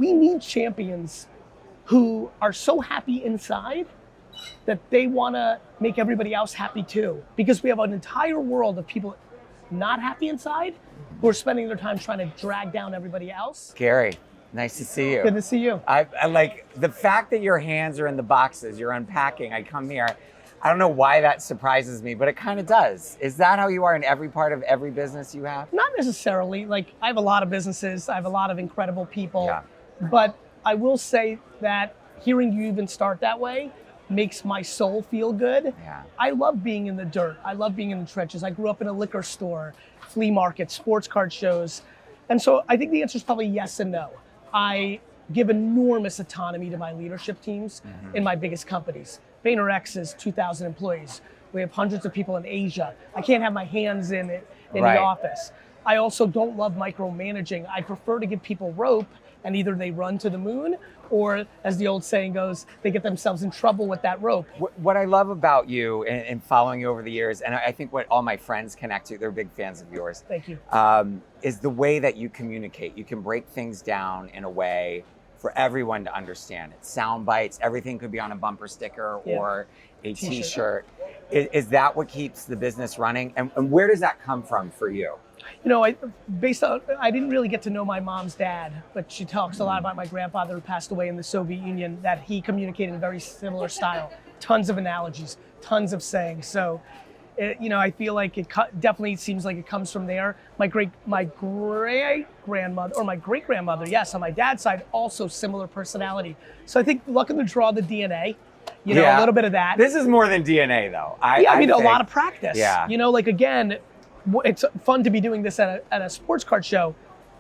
we need champions who are so happy inside that they want to make everybody else happy too. Because we have an entire world of people not happy inside who are spending their time trying to drag down everybody else. Gary, nice to see you. Good to see you. I like the fact that your hands are in the boxes, you're unpacking. I come here. I don't know why that surprises me, but it kind of does. Is that how you are in every part of every business you have? Not necessarily. Like, I have a lot of businesses. I have a lot of incredible people. Yeah. But I will say that hearing you even start that way makes my soul feel good. Yeah. I love being in the dirt. I love being in the trenches. I grew up in a liquor store, flea market, sports card shows. And so I think the answer is probably yes and no. I give enormous autonomy to my leadership teams in my biggest companies. Vaynerchuk is 2,000 employees. We have hundreds of people in Asia. I can't have my hands in it in the office. I also don't love micromanaging. I prefer to give people rope and either they run to the moon or, as the old saying goes, they get themselves in trouble with that rope. What I love about you and following you over the years, and I think what all my friends connect to, they're big fans of yours. Thank you. Is the way that you communicate. You can break things down in a way for everyone to understand it. Sound bites, everything could be on a bumper sticker or a t-shirt. Is that what keeps the business running? And where does that come from for you? You know, I didn't really get to know my mom's dad, but she talks a lot about my grandfather who passed away in the Soviet Union, that he communicated in a very similar style. Tons of analogies, tons of sayings. So, you know, I feel like it definitely seems like it comes from there. My great-grandmother, or my great-grandmother, yes, on my dad's side, also similar personality. So I think luck of the draw, the DNA, you know, a little bit of that. This is more than DNA though. I mean, a lot of practice. Yeah. You know, like again, it's fun to be doing this at a sports card show.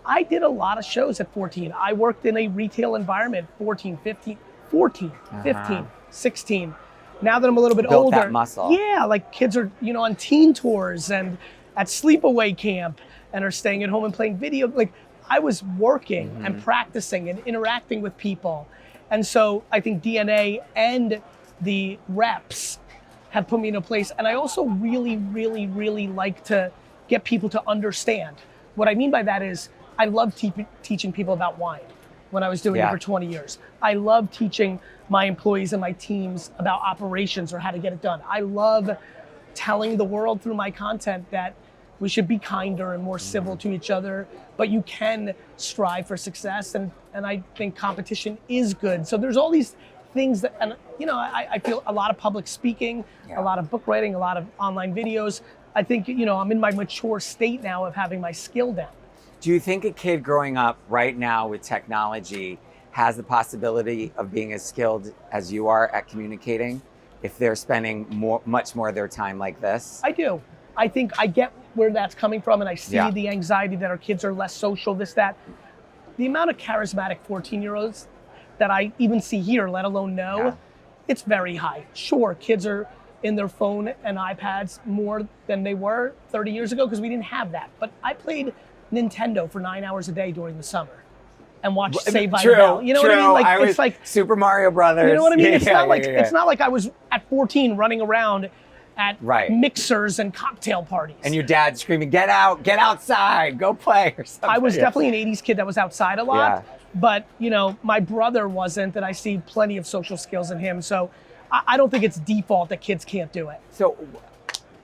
I did a lot of shows at 14. I worked in a retail environment, 14, 15, 16. Now that I'm a little bit Built older. that muscle. Yeah, like kids are, you know, on teen tours and at sleepaway camp and are staying at home and playing video. Like, I was working and practicing and interacting with people. And so I think DNA and the reps have put me in a place. And I also really, really, really like to get people to understand. What I mean by that is I love teaching people about wine when I was doing it for 20 years. I love teaching my employees and my teams about operations or how to get it done. I love telling the world through my content that we should be kinder and more civil to each other, but you can strive for success, and I think competition is good. So there's all these things that, and you know, I feel a lot of public speaking, a lot of book writing, a lot of online videos. I think, you know, I'm in my mature state now of having my skill down. Do you think a kid growing up right now with technology has the possibility of being as skilled as you are at communicating if they're spending much more of their time like this? I do. I think I get where that's coming from, and I see the anxiety that our kids are less social, this, that. The amount of charismatic 14-year-olds that I even see here, let alone know, it's very high. Sure, kids are in their phone and iPads more than they were 30 years ago because we didn't have that. But I played Nintendo for 9 hours a day during the summer and watched Saved by the Bell. You know what I mean? Like, it's like Super Mario Brothers. You know what I mean? It's not like I was at 14 running around at mixers and cocktail parties. And your dad screaming, get out, get outside, go play or something. I was definitely an 80s kid that was outside a lot, but you know, my brother wasn't, and I see plenty of social skills in him. So I don't think it's default that kids can't do it. So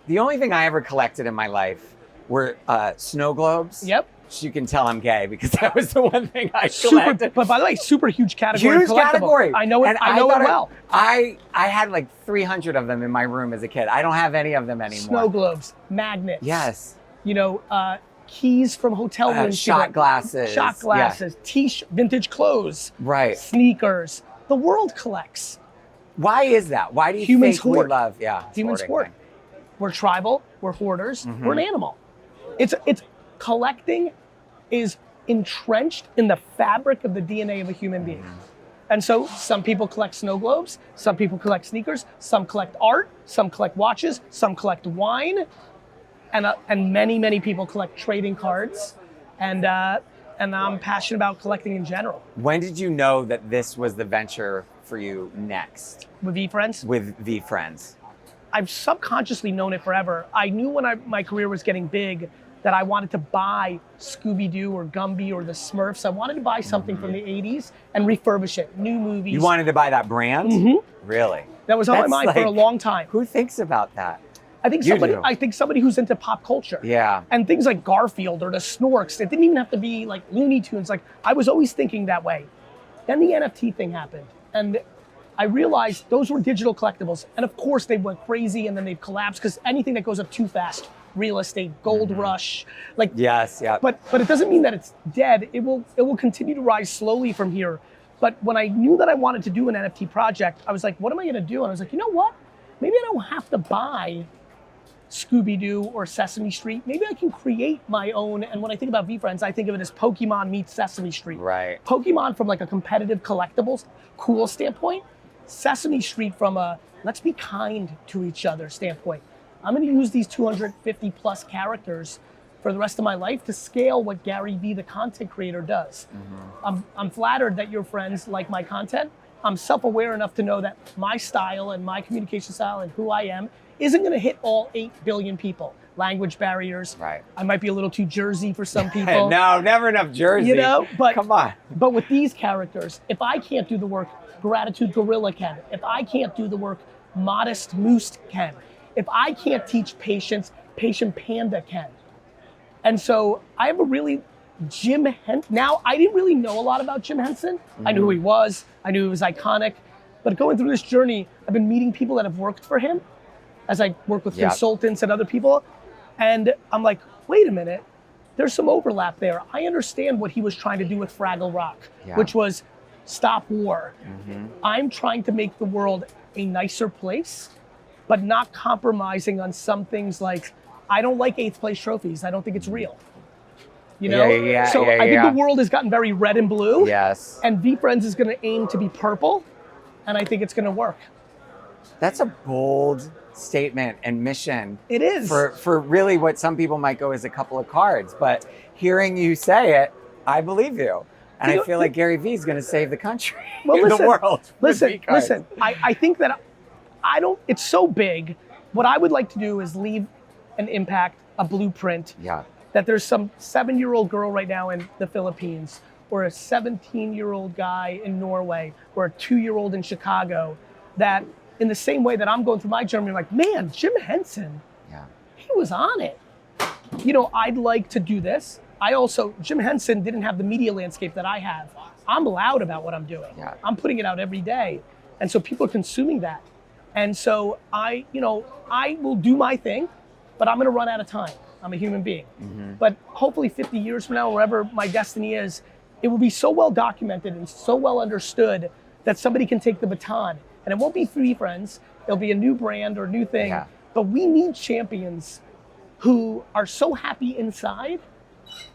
the only thing I ever collected in my life were snow globes. Yep. So you can tell I'm gay because that was the one thing I collected. But by the way, super huge category. Huge category. I know it. I know it well. I had like 300 of them in my room as a kid. I don't have any of them anymore. Snow globes, magnets. Yes. You know, keys from hotel rooms. Shot glasses. Shot glasses. T-shirt, vintage clothes. Right. Sneakers. The world collects. Why is that? Why do you think we love? Humans hoard. We're tribal. We're hoarders. We're an animal. It's collecting is entrenched in the fabric of the DNA of a human being. And so some people collect snow globes, some people collect sneakers, some collect art, some collect watches, some collect wine, and many, many people collect trading cards. And I'm passionate about collecting in general. When did you know that this was the venture for you next? With VeeFriends? With VeeFriends. I've subconsciously known it forever. I knew when my career was getting big that I wanted to buy Scooby-Doo or Gumby or the Smurfs. I wanted to buy something from the 80s and refurbish it, new movies. You wanted to buy that brand? Really? That was on my mind for a long time. Who thinks about that? I think somebody who's into pop culture. Yeah. And things like Garfield or the Snorks. It didn't even have to be like Looney Tunes. Like, I was always thinking that way. Then the NFT thing happened. And I realized those were digital collectibles. And of course they went crazy and then they've collapsed because anything that goes up too fast, real estate, gold rush, like yes, yeah. But it doesn't mean that it's dead. It will continue to rise slowly from here. But when I knew that I wanted to do an NFT project, I was like, what am I gonna do? And I was like, you know what? Maybe I don't have to buy Scooby-Doo or Sesame Street. Maybe I can create my own. And when I think about VeeFriends, I think of it as Pokemon meets Sesame Street. Right. Pokemon from like a competitive collectibles, cool standpoint. Sesame Street from a let's be kind to each other standpoint. I'm gonna use these 250 plus characters for the rest of my life to scale what GaryVee, the content creator, does. I'm flattered that your friends like my content. I'm self-aware enough to know that my style and my communication style and who I am isn't gonna hit all 8 billion people. Language barriers. Right. I might be a little too Jersey for some people. No, never enough Jersey. You know, but come on. But with these characters, if I can't do the work, Gratitude Gorilla can. If I can't do the work, Modest Moose can. If I can't teach patience, Patient Panda can. And so I have a really Jim Henson. Now, I didn't really know a lot about Jim Henson. I knew who he was. I knew he was iconic. But going through this journey, I've been meeting people that have worked for him as I work with consultants and other people. And I'm like, wait a minute, there's some overlap there. I understand what he was trying to do with Fraggle Rock, which was stop war. I'm trying to make the world a nicer place, but not compromising on some things like, I don't like 8th place trophies. I don't think it's real. You know? I think the world has gotten very red and blue. Yes. And VeeFriends is gonna aim to be purple, and I think it's gonna work. That's a bold statement and mission. It is. For really what some people might go as a couple of cards, but hearing you say it, I believe you. And I feel like GaryVee is going to save the country, the world. Listen, I think that it's so big. What I would like to do is leave an impact, a blueprint. Yeah. That there's some 7-year-old girl right now in the Philippines, or a 17-year-old guy in Norway, or a 2-year-old in Chicago, that in the same way that I'm going through my journey, like, man, Jim Henson, he was on it. You know, I'd like to do this. Jim Henson didn't have the media landscape that I have. I'm loud about what I'm doing. I'm putting it out every day. And so people are consuming that. And so I will do my thing, but I'm gonna run out of time. I'm a human being. But hopefully 50 years from now, wherever my destiny is, it will be so well documented and so well understood that somebody can take the baton. And it won't be VeeFriends, it'll be a new brand or new thing. But we need champions who are so happy inside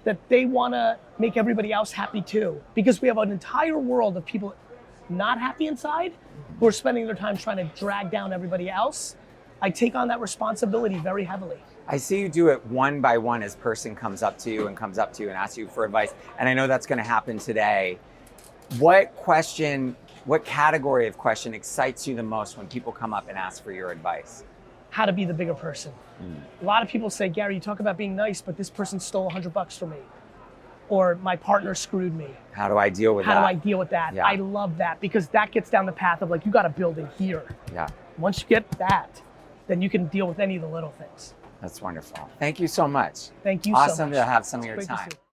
that they wanna make everybody else happy too. Because we have an entire world of people not happy inside who are spending their time trying to drag down everybody else. I take on that responsibility very heavily. I see you do it one by one as person comes up to you and asks you for advice. And I know that's gonna happen today. What category of question excites you the most when people come up and ask for your advice? How to be the bigger person. A lot of people say, Gary, you talk about being nice, but this person stole $100 from me. Or my partner screwed me. How do I deal with that? How do I deal with that? I love that because that gets down the path of like, you gotta build it here. Once you get that, then you can deal with any of the little things. That's wonderful. Thank you so much. Thank you so much. Awesome to have some of your time.